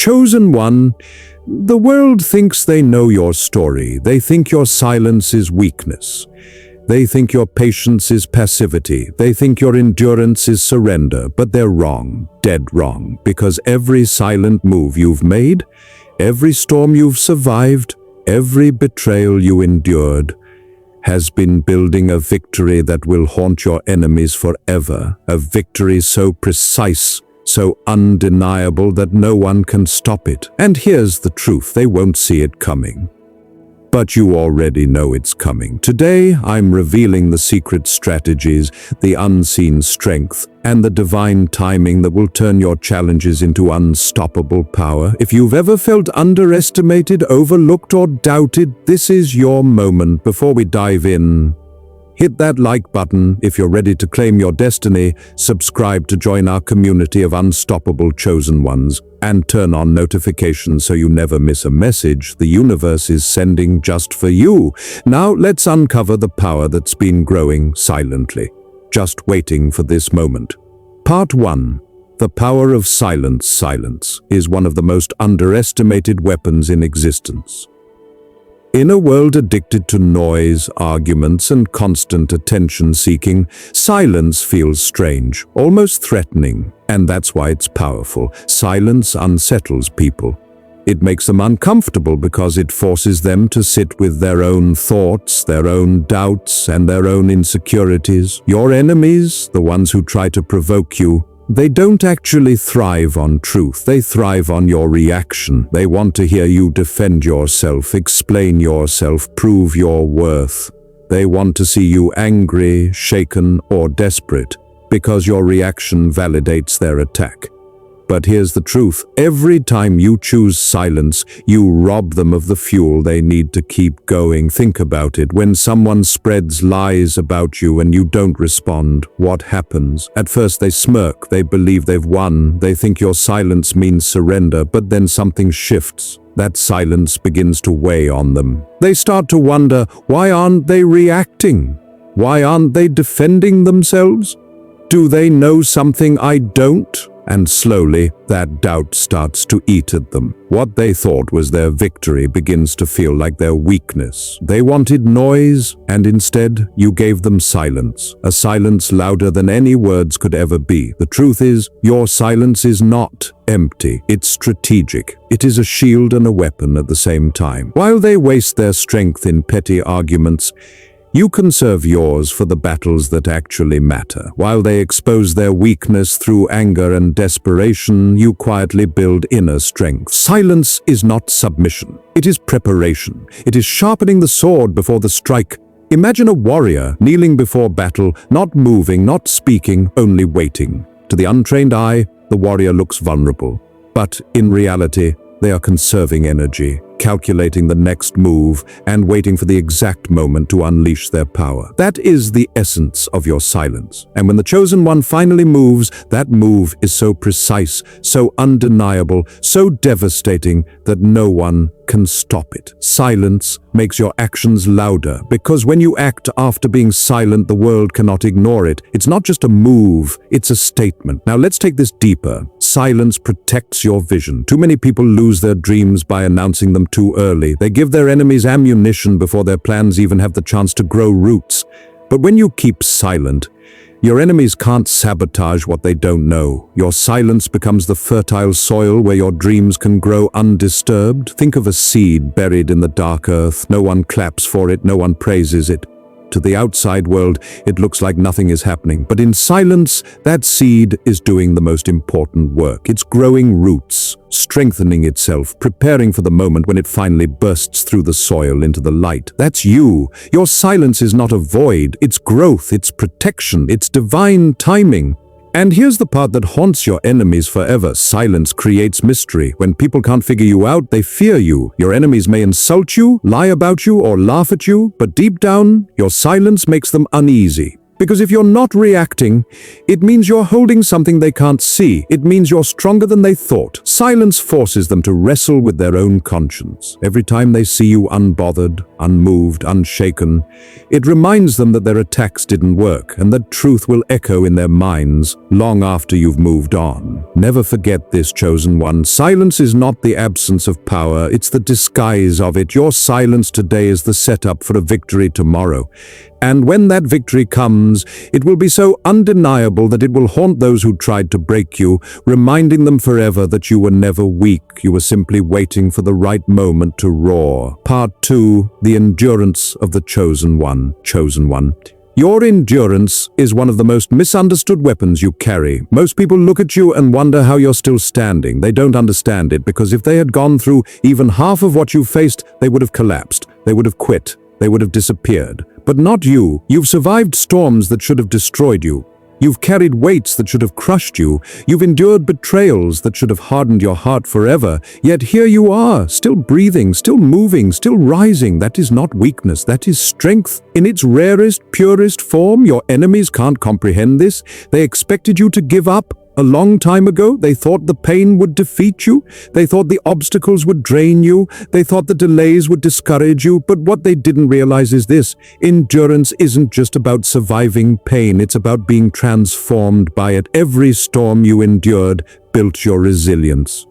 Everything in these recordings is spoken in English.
Chosen one, the world thinks they know your story. They think your silence is weakness. They think your patience is passivity. They think your endurance is surrender, but they're wrong, dead wrong, because every silent move you've made, every storm you've survived, every betrayal you endured, has been building a victory that will haunt your enemies forever, a victory so precise, so undeniable that no one can stop it. And here's the truth, they won't see it coming. But you already know it's coming. Today, I'm revealing the secret strategies, the unseen strength, and the divine timing that will turn your challenges into unstoppable power. If you've ever felt underestimated, overlooked, or doubted, this is your moment. Before we dive in, hit that like button if you're ready to claim your destiny, subscribe to join our community of unstoppable chosen ones, and turn on notifications so you never miss a message the universe is sending just for you. Now let's uncover the power that's been growing silently, just waiting for this moment. Part 1. The power of silence. Silence is one of the most underestimated weapons in existence. In a world addicted to noise, arguments, and constant attention-seeking, silence feels strange, almost threatening, and that's why it's powerful. Silence unsettles people. It makes them uncomfortable because it forces them to sit with their own thoughts, their own doubts, and their own insecurities. Your enemies, the ones who try to provoke you, they don't actually thrive on truth. They thrive on your reaction. They want to hear you defend yourself, explain yourself, prove your worth. They want to see you angry, shaken, or desperate, because your reaction validates their attack. But here's the truth. Every time you choose silence, you rob them of the fuel they need to keep going. Think about it. When someone spreads lies about you and you don't respond, what happens? At first they smirk, they believe they've won, they think your silence means surrender, but then something shifts. That silence begins to weigh on them. They start to wonder, why aren't they reacting? Why aren't they defending themselves? Do they know something I don't? And slowly, that doubt starts to eat at them. What they thought was their victory begins to feel like their weakness. They wanted noise, and instead, you gave them silence. A silence louder than any words could ever be. The truth is, your silence is not empty. It's strategic. It is a shield and a weapon at the same time. While they waste their strength in petty arguments, you conserve yours for the battles that actually matter. While they expose their weakness through anger and desperation, you quietly build inner strength. Silence is not submission. It is preparation. It is sharpening the sword before the strike. Imagine a warrior kneeling before battle, not moving, not speaking, only waiting. To the untrained eye, the warrior looks vulnerable. But in reality, they are conserving energy, calculating the next move, and waiting for the exact moment to unleash their power. That is the essence of your silence. And when the chosen one finally moves, that move is so precise, so undeniable, so devastating that no one can stop it. Silence makes your actions louder, because when you act after being silent, the world cannot ignore it. It's not just a move, it's a statement. Now let's take this deeper. Silence protects your vision. Too many people lose their dreams by announcing them too early. They give their enemies ammunition before their plans even have the chance to grow roots. But when you keep silent, your enemies can't sabotage what they don't know. Your silence becomes the fertile soil where your dreams can grow undisturbed. Think of a seed buried in the dark earth. No one claps for it, no one praises it. To the outside world, it looks like nothing is happening. But in silence, that seed is doing the most important work. It's growing roots, strengthening itself, preparing for the moment when it finally bursts through the soil into the light. That's you. Your silence is not a void. It's growth, it's protection, it's divine timing. And here's the part that haunts your enemies forever. Silence creates mystery. When people can't figure you out, they fear you. Your enemies may insult you, lie about you, or laugh at you, but deep down, your silence makes them uneasy. Because if you're not reacting, it means you're holding something they can't see. It means you're stronger than they thought. Silence forces them to wrestle with their own conscience. Every time they see you unbothered, unmoved, unshaken. It reminds them that their attacks didn't work and that truth will echo in their minds long after you've moved on. Never forget this, chosen one. Silence is not the absence of power, it's the disguise of it. Your silence today is the setup for a victory tomorrow. And when that victory comes, it will be so undeniable that it will haunt those who tried to break you, reminding them forever that you were never weak, you were simply waiting for the right moment to roar. Part 2. The endurance of the chosen one. Chosen one. Your endurance is one of the most misunderstood weapons you carry. Most people look at you and wonder how you're still standing. They don't understand it, because if they had gone through even half of what you faced, they would have collapsed, they would have quit, they would have disappeared. But not you. You've survived storms that should have destroyed you. You've carried weights that should have crushed you. You've endured betrayals that should have hardened your heart forever. Yet here you are, still breathing, still moving, still rising. That is not weakness, that is strength in its rarest, purest form. Your enemies can't comprehend this. They expected you to give up. A long time ago, they thought the pain would defeat you. They thought the obstacles would drain you. They thought the delays would discourage you. But what they didn't realize is this: endurance isn't just about surviving pain. It's about being transformed by it. Every storm you endured built your resilience.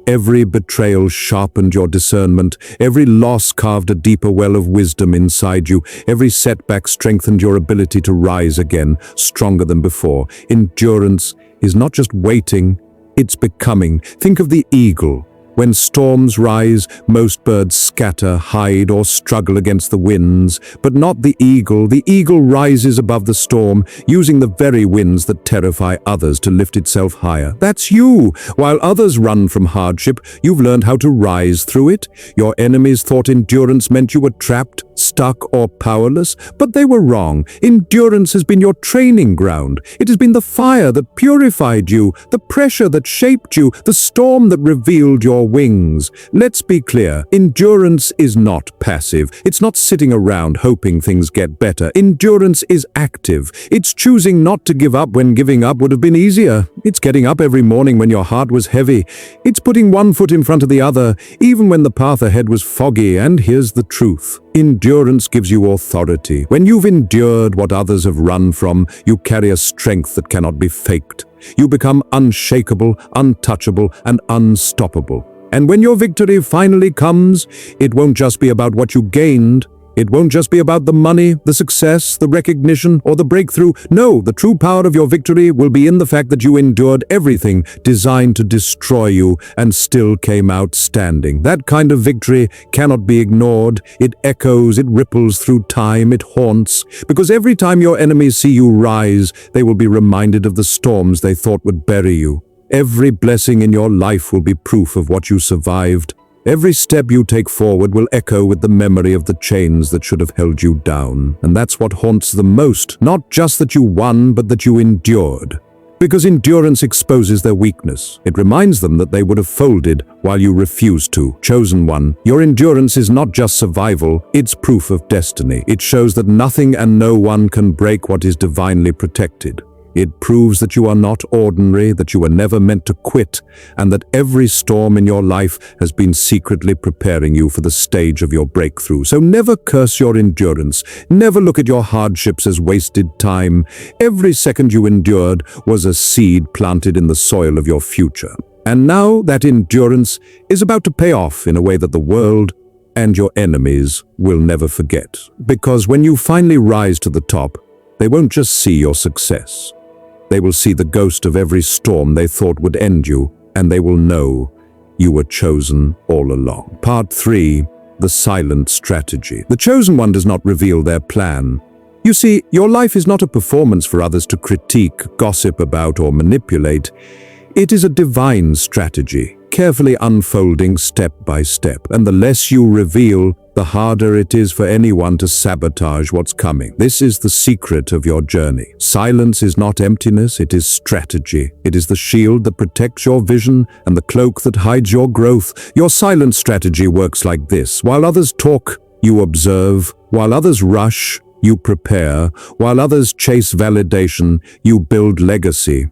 Every betrayal sharpened your discernment. Every loss carved a deeper well of wisdom inside you. Every setback strengthened your ability to rise again, stronger than before. Endurance is not just waiting, it's becoming. Think of the eagle. When storms rise, most birds scatter, hide, or struggle against the winds, but not the eagle. The eagle rises above the storm, using the very winds that terrify others to lift itself higher. That's you. While others run from hardship, you've learned how to rise through it. Your enemies thought endurance meant you were trapped, stuck, or powerless, but they were wrong. Endurance has been your training ground. It has been the fire that purified you, the pressure that shaped you, the storm that revealed your wings. Let's be clear, endurance is not passive. It's not sitting around hoping things get better. Endurance is active. It's choosing not to give up when giving up would have been easier. It's getting up every morning when your heart was heavy. It's putting one foot in front of the other, even when the path ahead was foggy. And here's the truth: endurance gives you authority. When you've endured what others have run from, you carry a strength that cannot be faked. You become unshakable, untouchable, and unstoppable. And when your victory finally comes, it won't just be about what you gained. It won't just be about the money, the success, the recognition, or the breakthrough. No, the true power of your victory will be in the fact that you endured everything designed to destroy you and still came out standing. That kind of victory cannot be ignored. It echoes, it ripples through time, it haunts. Because every time your enemies see you rise, they will be reminded of the storms they thought would bury you. Every blessing in your life will be proof of what you survived. Every step you take forward will echo with the memory of the chains that should have held you down. And that's what haunts them most. Not just that you won, but that you endured. Because endurance exposes their weakness. It reminds them that they would have folded while you refused to. Chosen one, your endurance is not just survival, it's proof of destiny. It shows that nothing and no one can break what is divinely protected. It proves that you are not ordinary, that you were never meant to quit, and that every storm in your life has been secretly preparing you for the stage of your breakthrough. So never curse your endurance. Never look at your hardships as wasted time. Every second you endured was a seed planted in the soil of your future. And now that endurance is about to pay off in a way that the world and your enemies will never forget. Because when you finally rise to the top, they won't just see your success. They will see the ghost of every storm they thought would end you, and they will know you were chosen all along. Part 3. The silent strategy. The chosen one does not reveal their plan. You see, your life is not a performance for others to critique, gossip about, or manipulate. It is a divine strategy, carefully unfolding step by step. And the less you reveal, the harder it is for anyone to sabotage what's coming. This is the secret of your journey. Silence is not emptiness, it is strategy. It is the shield that protects your vision and the cloak that hides your growth. Your silent strategy works like this. While others talk, you observe. While others rush, you prepare. While others chase validation, you build legacy.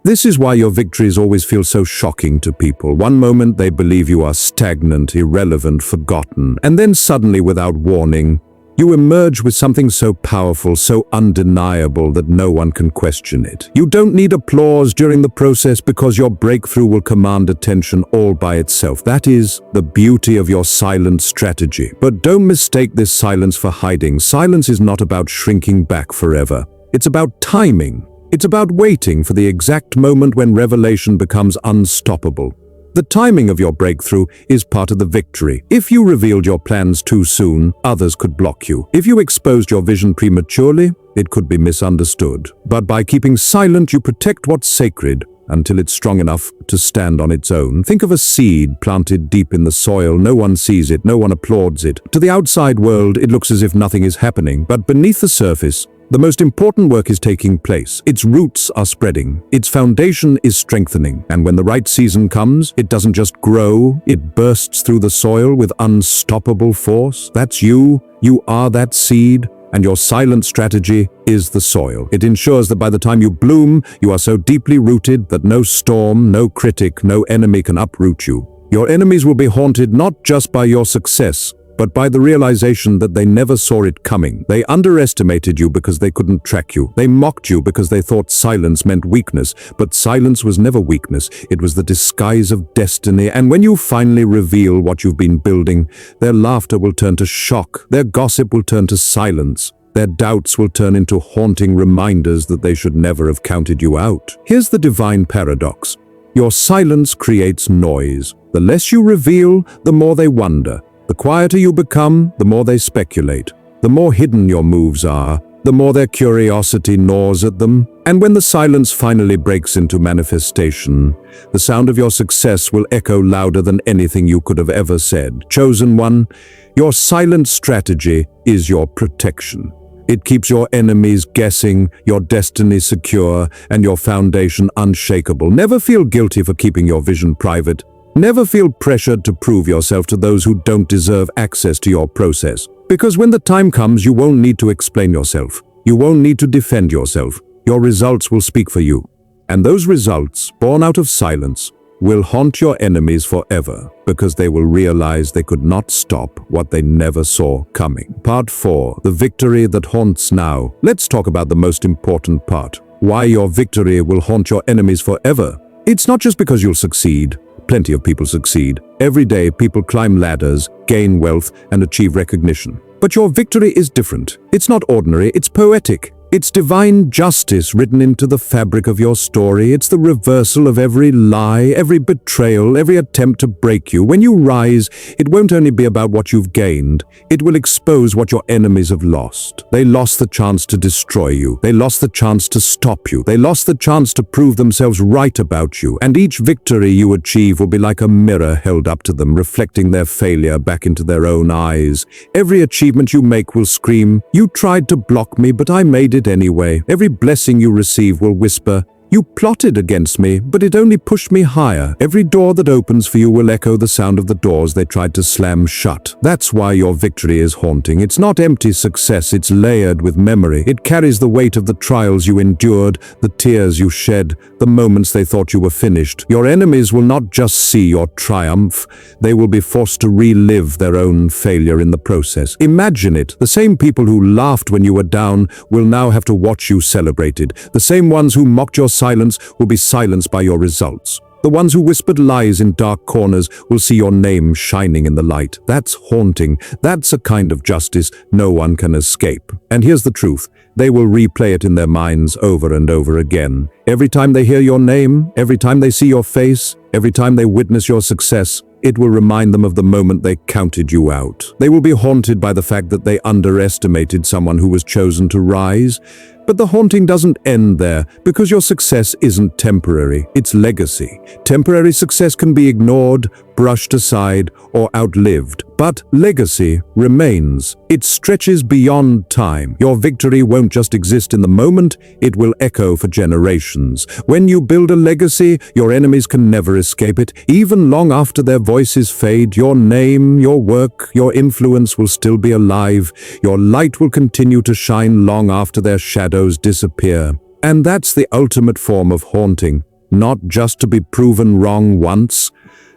This is why your victories always feel so shocking to people. One moment they believe you are stagnant, irrelevant, forgotten, and then suddenly, without warning, you emerge with something so powerful, so undeniable that no one can question it. You don't need applause during the process because your breakthrough will command attention all by itself. That is the beauty of your silent strategy. But don't mistake this silence for hiding. Silence is not about shrinking back forever. It's about timing. It's about waiting for the exact moment when revelation becomes unstoppable. The timing of your breakthrough is part of the victory. If you revealed your plans too soon, others could block you. If you exposed your vision prematurely, it could be misunderstood. But by keeping silent, you protect what's sacred until it's strong enough to stand on its own. Think of a seed planted deep in the soil. No one sees it, no one applauds it. To the outside world, it looks as if nothing is happening. But beneath the surface, the most important work is taking place. Its roots are spreading. Its foundation is strengthening. And when the right season comes, it doesn't just grow, it bursts through the soil with unstoppable force. That's you. You are that seed. And your silent strategy is the soil. It ensures that by the time you bloom, you are so deeply rooted that no storm, no critic, no enemy can uproot you. Your enemies will be haunted not just by your success, but by the realization that they never saw it coming. They underestimated you because they couldn't track you. They mocked you because they thought silence meant weakness. But silence was never weakness. It was the disguise of destiny. And when you finally reveal what you've been building, their laughter will turn to shock. Their gossip will turn to silence. Their doubts will turn into haunting reminders that they should never have counted you out. Here's the divine paradox. Your silence creates noise. The less you reveal, the more they wonder. The quieter you become, the more they speculate. The more hidden your moves are, the more their curiosity gnaws at them. And when the silence finally breaks into manifestation, the sound of your success will echo louder than anything you could have ever said. Chosen one, your silent strategy is your protection. It keeps your enemies guessing, your destiny secure, and your foundation unshakable. Never feel guilty for keeping your vision private. Never feel pressured to prove yourself to those who don't deserve access to your process. Because when the time comes, you won't need to explain yourself. You won't need to defend yourself. Your results will speak for you. And those results, born out of silence, will haunt your enemies forever because they will realize they could not stop what they never saw coming. Part 4. The victory that haunts now. Let's talk about the most important part. Why your victory will haunt your enemies forever. It's not just because you'll succeed. Plenty of people succeed. Every day, people climb ladders, gain wealth, and achieve recognition. But your victory is different. It's not ordinary, it's poetic. It's divine justice written into the fabric of your story. It's the reversal of every lie, every betrayal, every attempt to break you. When you rise, it won't only be about what you've gained. It will expose what your enemies have lost. They lost the chance to destroy you. They lost the chance to stop you. They lost the chance to prove themselves right about you. And each victory you achieve will be like a mirror held up to them, reflecting their failure back into their own eyes. Every achievement you make will scream, "You tried to block me, but I made it anyway." Every blessing you receive will whisper, "You plotted against me, but it only pushed me higher." Every door that opens for you will echo the sound of the doors they tried to slam shut. That's why your victory is haunting. It's not empty success, it's layered with memory. It carries the weight of the trials you endured, the tears you shed, the moments they thought you were finished. Your enemies will not just see your triumph, they will be forced to relive their own failure in the process. Imagine it. The same people who laughed when you were down will now have to watch you celebrated. The same ones who mocked your silence will be silenced by your results. The ones who whispered lies in dark corners will see your name shining in the light. That's haunting. That's a kind of justice no one can escape. And here's the truth. They will replay it in their minds over and over again. Every time they hear your name, every time they see your face, every time they witness your success, it will remind them of the moment they counted you out. They will be haunted by the fact that they underestimated someone who was chosen to rise. But the haunting doesn't end there, because your success isn't temporary, it's legacy. Temporary success can be ignored, brushed aside, or outlived. But legacy remains. It stretches beyond time. Your victory won't just exist in the moment, it will echo for generations. When you build a legacy, your enemies can never escape it. Even long after their voices fade, your name, your work, your influence will still be alive. Your light will continue to shine long after their shadows disappear. And that's the ultimate form of haunting. not just to be proven wrong once,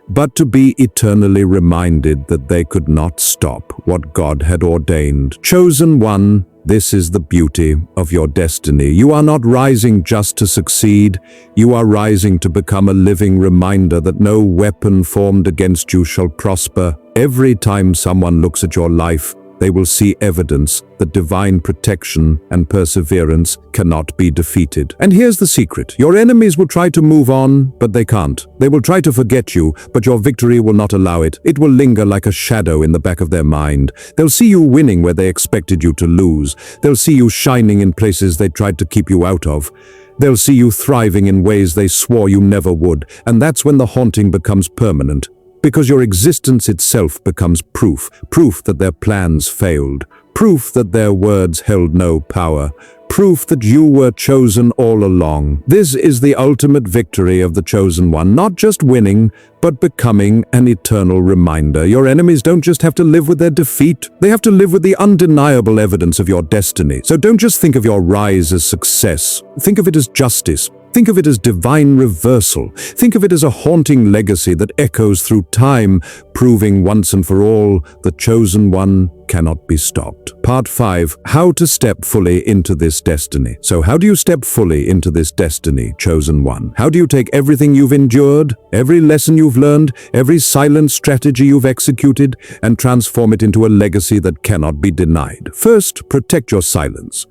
but to be eternally reminded that they could not stop what God had ordained. Chosen one, this is the beauty of your destiny. You are not rising just to succeed. You are rising to become a living reminder that no weapon formed against you shall prosper. Every time someone looks at your life, they will see evidence that divine protection and perseverance cannot be defeated. And here's the secret. Your enemies will try to move on, but they can't. They will try to forget you, but your victory will not allow it. It will linger like a shadow in the back of their mind. They'll see you winning where they expected you to lose. They'll see you shining in places they tried to keep you out of. They'll see you thriving in ways they swore you never would. And that's when the haunting becomes permanent. Because your existence itself becomes proof that their plans failed, proof that their words held no power, proof that you were chosen all along. This is the ultimate victory of the chosen one, not just winning, but becoming an eternal reminder. Your enemies don't just have to live with their defeat, they have to live with the undeniable evidence of your destiny. So don't just think of your rise as success, think of it as justice. Think of it as divine reversal. Think of it as a haunting legacy that echoes through time, proving once and for all the chosen one cannot be stopped. Part 5. How to step fully into this destiny. So how do you step fully into this destiny, chosen one? How do you take everything you've endured, every lesson you've learned, every silent strategy you've executed, and transform it into a legacy that cannot be denied? First, protect your silence.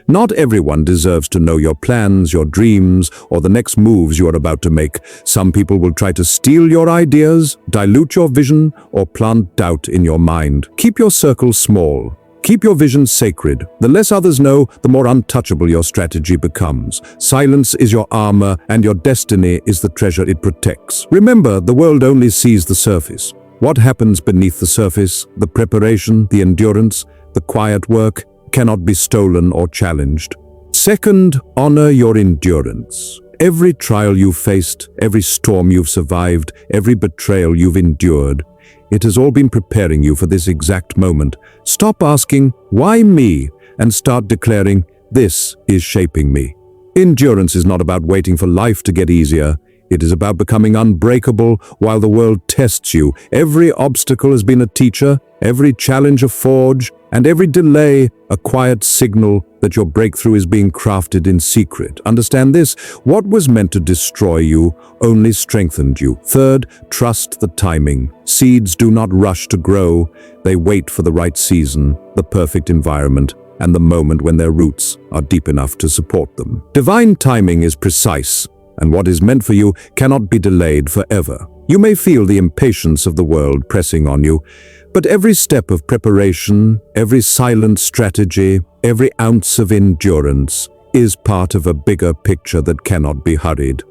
Not everyone deserves to know your plans, your dreams, or the next moves you are about to make. Some people will try to steal your ideas, dilute your vision, or plant doubt in your mind. Keep your circle small. Keep your vision sacred. The less others know, the more untouchable your strategy becomes. Silence is your armor, and your destiny is the treasure it protects. Remember, the world only sees the surface. What happens beneath the surface, the preparation, the endurance, the quiet work, cannot be stolen or challenged. Second, honor your endurance. Every trial you've faced, every storm you've survived, every betrayal you've endured, it has all been preparing you for this exact moment. Stop asking, why me? And start declaring, this is shaping me. Endurance is not about waiting for life to get easier. It is about becoming unbreakable while the world tests you. Every obstacle has been a teacher, every challenge a forge, and every delay a quiet signal that your breakthrough is being crafted in secret. Understand this: what was meant to destroy you only strengthened you. Third, trust the timing. Seeds do not rush to grow. They wait for the right season, the perfect environment, and the moment when their roots are deep enough to support them. Divine timing is precise, and what is meant for you cannot be delayed forever. You may feel the impatience of the world pressing on you, but every step of preparation, every silent strategy, every ounce of endurance is part of a bigger picture that cannot be hurried.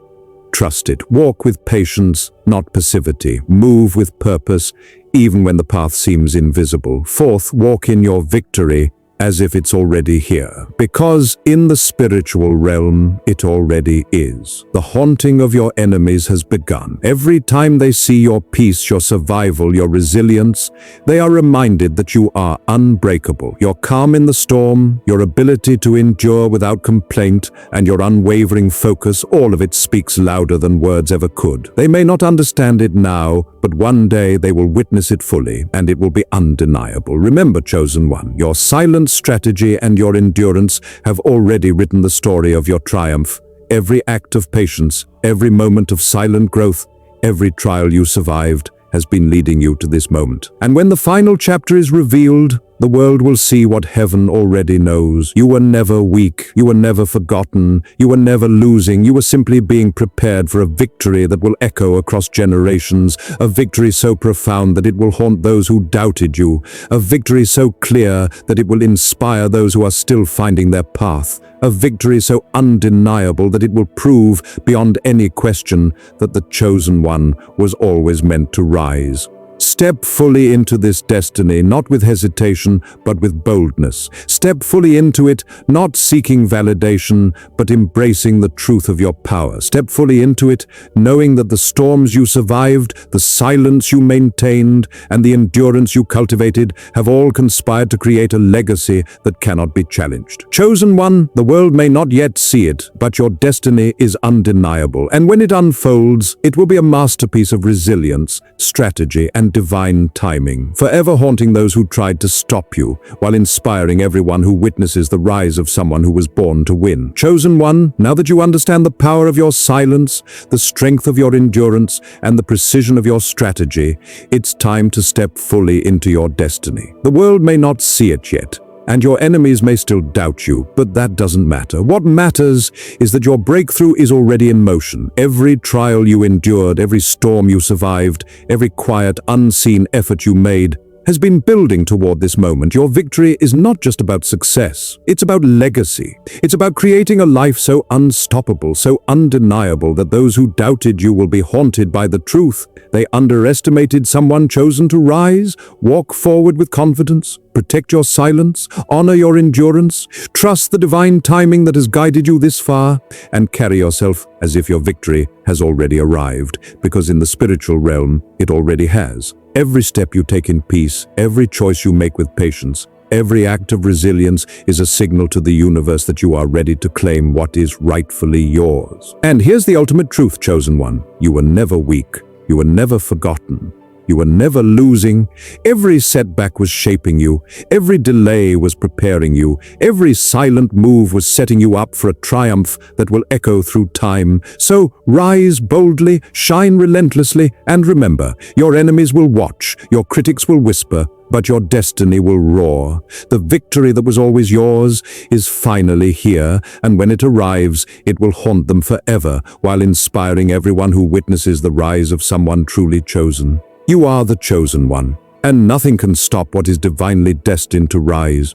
Trust it. Walk with patience, not passivity. Move with purpose, even when the path seems invisible. Fourth, walk in your victory as if it's already here, because in the spiritual realm, it already is. The haunting of your enemies has begun. Every time they see your peace, your survival, your resilience, they are reminded that you are unbreakable. Your calm in the storm, your ability to endure without complaint, and your unwavering focus, all of it speaks louder than words ever could. They may not understand it now, but one day they will witness it fully, and it will be undeniable. Remember, chosen one, your silent strategy and your endurance have already written the story of your triumph. Every act of patience, every moment of silent growth, every trial you survived has been leading you to this moment. And when the final chapter is revealed, the world will see what heaven already knows. You were never weak. You were never forgotten. You were never losing. You were simply being prepared for a victory that will echo across generations, a victory so profound that it will haunt those who doubted you, a victory so clear that it will inspire those who are still finding their path, a victory so undeniable that it will prove beyond any question that the chosen one was always meant to rise. Step fully into this destiny, not with hesitation, but with boldness. Step fully into it, not seeking validation, but embracing the truth of your power. Step fully into it, knowing that the storms you survived, the silence you maintained, and the endurance you cultivated have all conspired to create a legacy that cannot be challenged. Chosen one, the world may not yet see it, but your destiny is undeniable. And when it unfolds, it will be a masterpiece of resilience, strategy, and divine timing, forever haunting those who tried to stop you, while inspiring everyone who witnesses the rise of someone who was born to win. Chosen one, now that you understand the power of your silence, the strength of your endurance, and the precision of your strategy, it's time to step fully into your destiny. The world may not see it yet, and your enemies may still doubt you, but that doesn't matter. What matters is that your breakthrough is already in motion. Every trial you endured, every storm you survived, every quiet, unseen effort you made has been building toward this moment. Your victory is not just about success, it's about legacy. It's about creating a life so unstoppable, so undeniable that those who doubted you will be haunted by the truth. They underestimated someone chosen to rise. Walk forward with confidence, protect your silence, honor your endurance, trust the divine timing that has guided you this far, and carry yourself as if your victory has already arrived, because in the spiritual realm, it already has. Every step you take in peace, every choice you make with patience, every act of resilience is a signal to the universe that you are ready to claim what is rightfully yours. And here's the ultimate truth, chosen one. You were never weak. You were never forgotten. You were never losing. Every setback was shaping you. Every delay was preparing you. Every silent move was setting you up for a triumph that will echo through time. So rise boldly, shine relentlessly, and remember, your enemies will watch, your critics will whisper, but your destiny will roar. The victory that was always yours is finally here, and when it arrives, it will haunt them forever, while inspiring everyone who witnesses the rise of someone truly chosen. You are the chosen one, and nothing can stop what is divinely destined to rise.